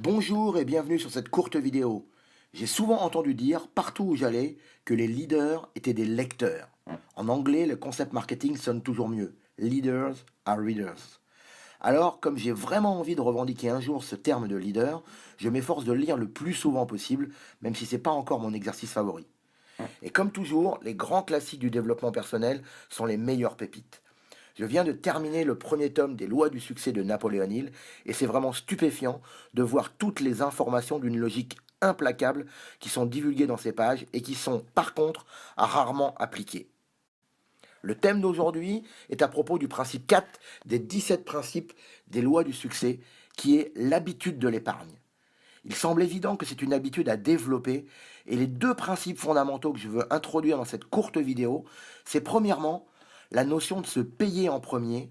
Bonjour et bienvenue sur cette courte vidéo. J'ai souvent entendu dire, partout où j'allais, que les leaders étaient des lecteurs. En anglais, le concept marketing sonne toujours mieux. Leaders are readers. Alors, comme j'ai vraiment envie de revendiquer un jour ce terme de leader, je m'efforce de le lire le plus souvent possible, même si ce n'est pas encore mon exercice favori. Et comme toujours, les grands classiques du développement personnel sont les meilleures pépites. Je viens de terminer le premier tome des lois du succès de Napoléon Hill et c'est vraiment stupéfiant de voir toutes les informations d'une logique implacable qui sont divulguées dans ces pages et qui sont par contre rarement appliquées. Le thème d'aujourd'hui est à propos du principe 4 des 17 principes des lois du succès qui est l'habitude de l'épargne. Il semble évident que c'est une habitude à développer et les deux principes fondamentaux que je veux introduire dans cette courte vidéo, c'est premièrement la notion de se payer en premier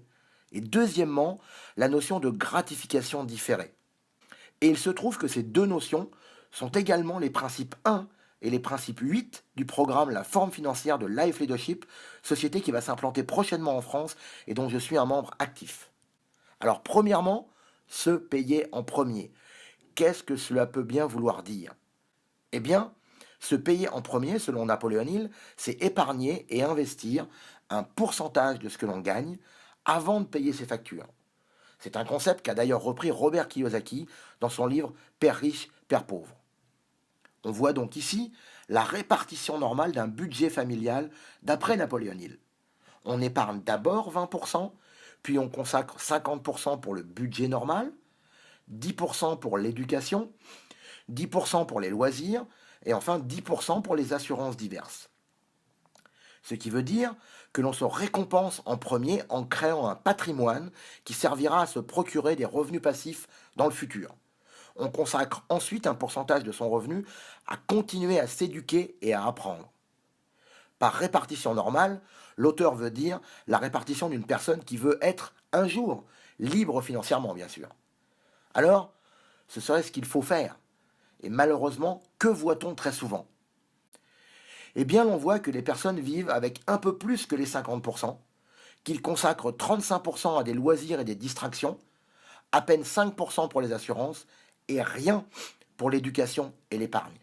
et deuxièmement la notion de gratification différée. Et il se trouve que ces deux notions sont également les principes 1 et les principes 8 du programme La forme financière de Life Leadership, société qui va s'implanter prochainement en France et dont je suis un membre actif. Alors premièrement, se payer en premier. Qu'est-ce que cela peut bien vouloir dire? Eh bien, se payer en premier, selon Napoléon Hill, c'est épargner et investir un pourcentage de ce que l'on gagne avant de payer ses factures. C'est un concept qu'a d'ailleurs repris Robert Kiyosaki dans son livre Père riche, Père pauvre. On voit donc ici la répartition normale d'un budget familial d'après Napoléon Hill. On épargne d'abord 20%, puis on consacre 50% pour le budget normal, 10% pour l'éducation, 10% pour les loisirs et enfin 10% pour les assurances diverses. Ce qui veut dire que l'on se récompense en premier en créant un patrimoine qui servira à se procurer des revenus passifs dans le futur. On consacre ensuite un pourcentage de son revenu à continuer à s'éduquer et à apprendre. Par répartition normale, l'auteur veut dire la répartition d'une personne qui veut être un jour libre financièrement, bien sûr. Alors, ce serait ce qu'il faut faire. Et malheureusement, que voit-on très souvent? Eh bien, l'on voit que les personnes vivent avec un peu plus que les 50%, qu'ils consacrent 35% à des loisirs et des distractions, à peine 5% pour les assurances et rien pour l'éducation et l'épargne.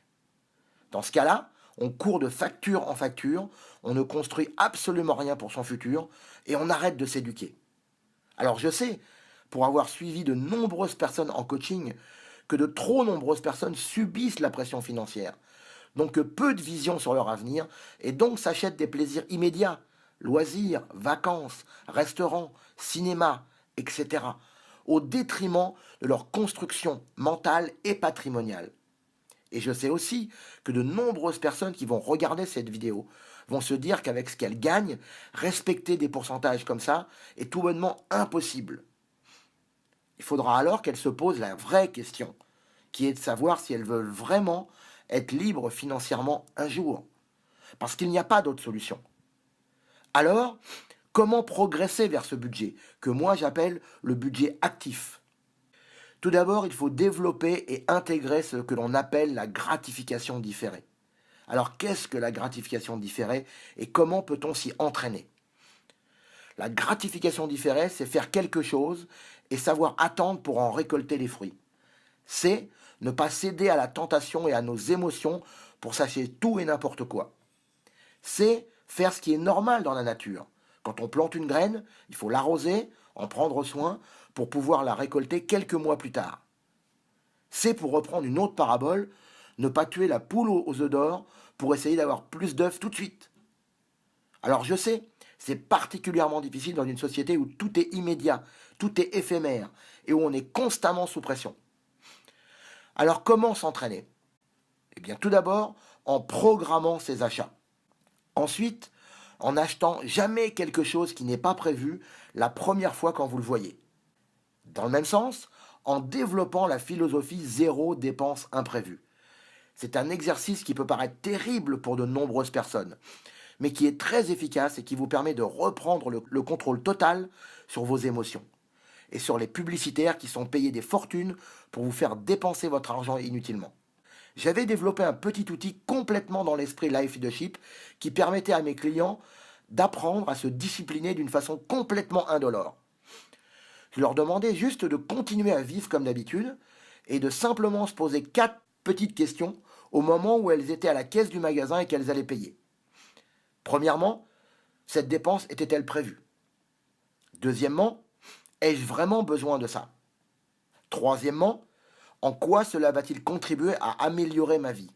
Dans ce cas-là, on court de facture en facture, on ne construit absolument rien pour son futur et on arrête de s'éduquer. Alors je sais, pour avoir suivi de nombreuses personnes en coaching, que de trop nombreuses personnes subissent la pression financière, donc peu de vision sur leur avenir, et donc s'achètent des plaisirs immédiats, loisirs, vacances, restaurants, cinéma, etc., au détriment de leur construction mentale et patrimoniale. Et je sais aussi que de nombreuses personnes qui vont regarder cette vidéo vont se dire qu'avec ce qu'elles gagnent, respecter des pourcentages comme ça est tout bonnement impossible. Il faudra alors qu'elles se posent la vraie question, qui est de savoir si elles veulent vraiment être libres financièrement un jour. Parce qu'il n'y a pas d'autre solution. Alors, comment progresser vers ce budget, que moi j'appelle le budget actif? Tout d'abord, il faut développer et intégrer ce que l'on appelle la gratification différée. Alors, qu'est-ce que la gratification différée et comment peut-on s'y entraîner? La gratification différée, c'est faire quelque chose et savoir attendre pour en récolter les fruits. C'est ne pas céder à la tentation et à nos émotions pour s'acheter tout et n'importe quoi. C'est faire ce qui est normal dans la nature. Quand on plante une graine, il faut l'arroser, en prendre soin pour pouvoir la récolter quelques mois plus tard. C'est, pour reprendre une autre parabole, ne pas tuer la poule aux œufs d'or pour essayer d'avoir plus d'œufs tout de suite. Alors je sais, c'est particulièrement difficile dans une société où tout est immédiat, tout est éphémère et où on est constamment sous pression. Alors comment s'entraîner? Eh bien tout d'abord en programmant ses achats. Ensuite, en n'achetant jamais quelque chose qui n'est pas prévu la première fois quand vous le voyez. Dans le même sens, en développant la philosophie zéro dépense imprévue. C'est un exercice qui peut paraître terrible pour de nombreuses personnes, mais qui est très efficace et qui vous permet de reprendre le contrôle total sur vos émotions et sur les publicitaires qui sont payés des fortunes pour vous faire dépenser votre argent inutilement. J'avais développé un petit outil complètement dans l'esprit Life Leadership qui permettait à mes clients d'apprendre à se discipliner d'une façon complètement indolore. Je leur demandais juste de continuer à vivre comme d'habitude et de simplement se poser 4 petites questions au moment où elles étaient à la caisse du magasin et qu'elles allaient payer. Premièrement, cette dépense était-elle prévue? Deuxièmement, ai-je vraiment besoin de ça? Troisièmement, en quoi cela va-t-il contribuer à améliorer ma vie?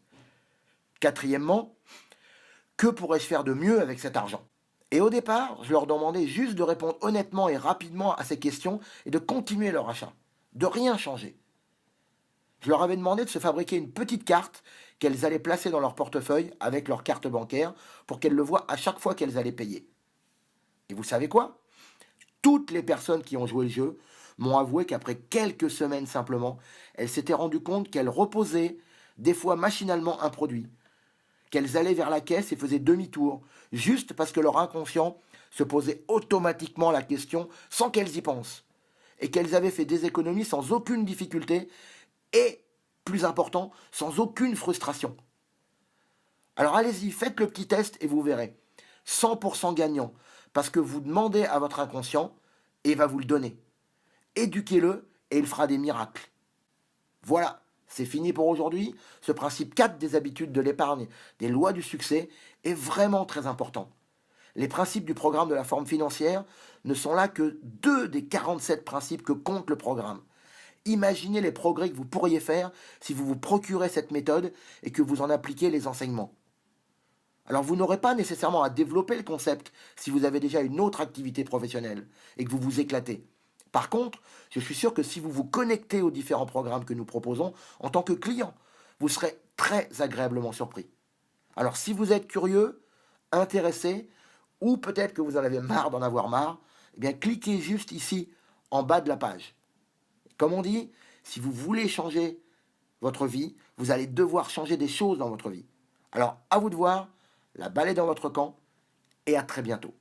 Quatrièmement, que pourrais-je faire de mieux avec cet argent? Et au départ, je leur demandais juste de répondre honnêtement et rapidement à ces questions et de continuer leur achat, de rien changer. Je leur avais demandé de se fabriquer une petite carte qu'elles allaient placer dans leur portefeuille avec leur carte bancaire pour qu'elles le voient à chaque fois qu'elles allaient payer. Et vous savez quoi? Toutes les personnes qui ont joué le jeu m'ont avoué qu'après quelques semaines simplement, elles s'étaient rendues compte qu'elles reposaient des fois machinalement un produit, qu'elles allaient vers la caisse et faisaient demi-tour, juste parce que leur inconscient se posait automatiquement la question sans qu'elles y pensent, et qu'elles avaient fait des économies sans aucune difficulté et, plus important, sans aucune frustration. Alors allez-y, faites le petit test et vous verrez. 100% gagnant, parce que vous demandez à votre inconscient et il va vous le donner. Éduquez-le et il fera des miracles. Voilà, c'est fini pour aujourd'hui. Ce principe 4 des habitudes de l'épargne, des lois du succès, est vraiment très important. Les principes du programme de la forme financière ne sont là que 2 des 47 principes que compte le programme. Imaginez les progrès que vous pourriez faire si vous vous procurez cette méthode et que vous en appliquez les enseignements. Alors vous n'aurez pas nécessairement à développer le concept si vous avez déjà une autre activité professionnelle et que vous vous éclatez. Par contre, je suis sûr que si vous vous connectez aux différents programmes que nous proposons en tant que client, vous serez très agréablement surpris. Alors si vous êtes curieux, intéressé, ou peut-être que vous en avez marre d'en avoir marre, eh bien cliquez juste ici en bas de la page. Comme on dit, si vous voulez changer votre vie, vous allez devoir changer des choses dans votre vie. Alors à vous de voir, la balle est dans votre camp, et à très bientôt.